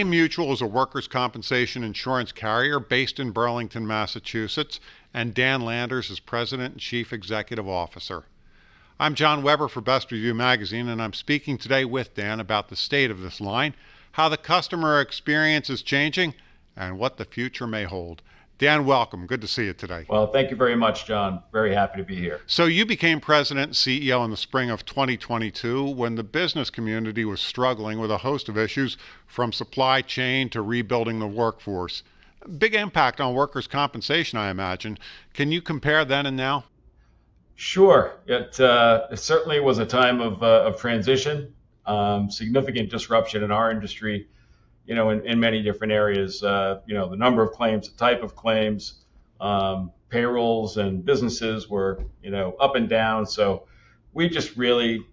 A.M Mutual is a workers' compensation insurance carrier based in Burlington, Massachusetts, and Dan Landers is President and Chief Executive Officer. I'm John Weber for Best Review Magazine, and I'm speaking today with Dan about the state of this line, how the customer experience is changing, and what the future may hold. Dan, welcome. Good to see you today. Well, thank you very much, John. Very happy to be here. So you became president and CEO in the spring of 2022 when the business community was struggling with a host of issues from supply chain to rebuilding the workforce. Big impact on workers' compensation, I imagine. Can you compare then and now? Sure. It certainly was a time of transition, significant disruption in our industry, in many different areas, the number of claims, the type of claims, payrolls and businesses were, up and down. So we just really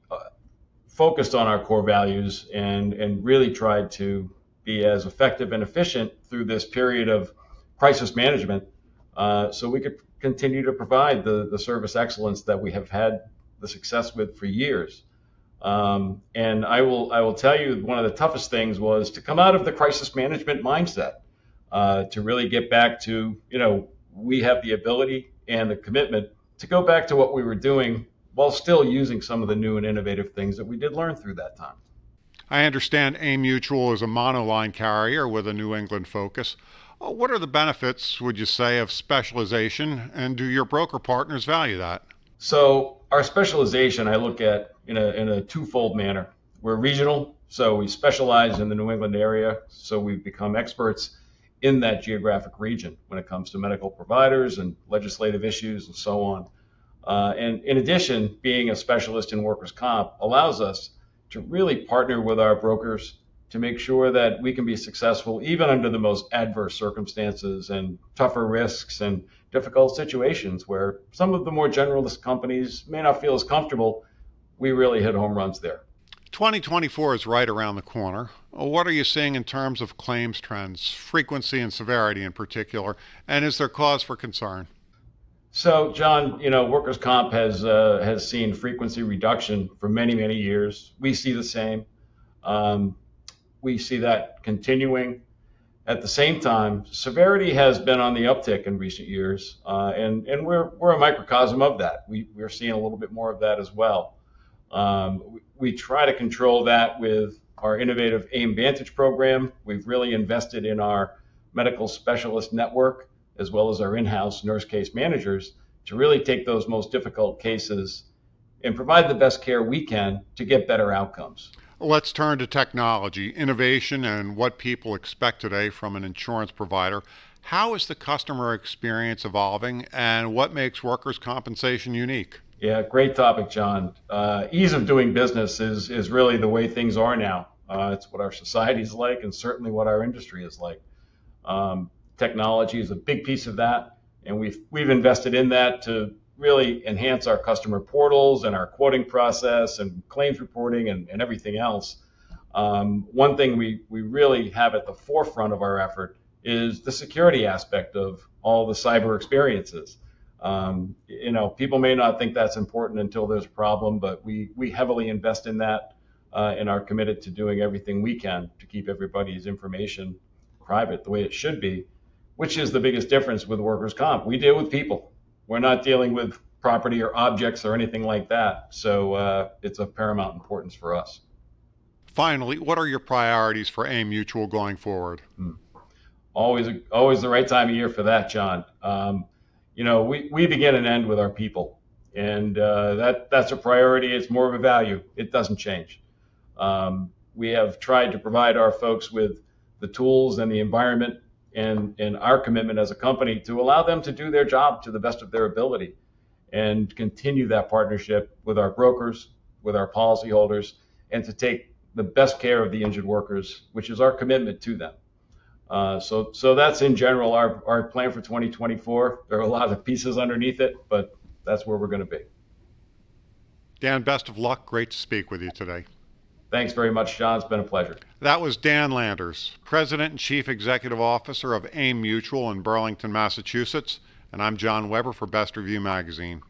focused on our core values and really tried to be as effective and efficient through this period of crisis management so we could continue to provide the service excellence that we have had the success with for years. And I will tell you, one of the toughest things was to come out of the crisis management mindset, to really get back to, we have the ability and the commitment to go back to what we were doing while still using some of the new and innovative things that we did learn through that time. I understand A.M Mutual is a monoline carrier with a New England focus. What are the benefits, would you say, of specialization, and do your broker partners value that? So our specialization, I look at in a twofold manner. We're regional, so we specialize in the New England area, so we've become experts in that geographic region when it comes to medical providers and legislative issues and so on. And in addition, being a specialist in workers' comp allows us to really partner with our brokers to make sure that we can be successful even under the most adverse circumstances and tougher risks and difficult situations where some of the more generalist companies may not feel as comfortable. We really hit home runs there. 2024 is right around the corner. What are you seeing in terms of claims trends, frequency and severity in particular, and is there cause for concern? So, John, workers' comp has seen frequency reduction for many, many years. We see the same. We see that continuing. At the same time, severity has been on the uptick in recent years, and we're a microcosm of that. We're seeing a little bit more of that as well. We try to control that with our innovative A.I.M Vantage program. We've really invested in our medical specialist network as well as our in-house nurse case managers to really take those most difficult cases and provide the best care we can to get better outcomes. Let's turn to technology, innovation, and what people expect today from an insurance provider. How is the customer experience evolving, and what makes workers' compensation unique? Yeah, great topic, John. Ease of doing business is really the way things are now. It's what our society is like, and certainly what our industry is like. Technology is a big piece of that, and we've invested in that to really enhance our customer portals and our quoting process and claims reporting and everything else. One thing we really have at the forefront of our effort is the security aspect of all the cyber experiences. People may not think that's important until there's a problem, but we heavily invest in that and are committed to doing everything we can to keep everybody's information private the way it should be, which is the biggest difference with workers' comp. We deal with people. We're not dealing with property or objects or anything like that. So it's of paramount importance for us. Finally, what are your priorities for A.M Mutual going forward? Always the right time of year for that, John. We begin and end with our people, and that's a priority. It's more of a value. It doesn't change. We have tried to provide our folks with the tools and the environment and our commitment as a company to allow them to do their job to the best of their ability and continue that partnership with our brokers, with our policyholders, and to take the best care of the injured workers, which is our commitment to them. So that's in general our plan for 2024. There are a lot of pieces underneath it, but that's where we're going to be. Dan, best of luck. Great to speak with you today. Thanks very much, John. It's been a pleasure. That was Dan Landers, President and Chief Executive Officer of A.M Mutual in Burlington, Massachusetts, and I'm John Weber for Best Review Magazine.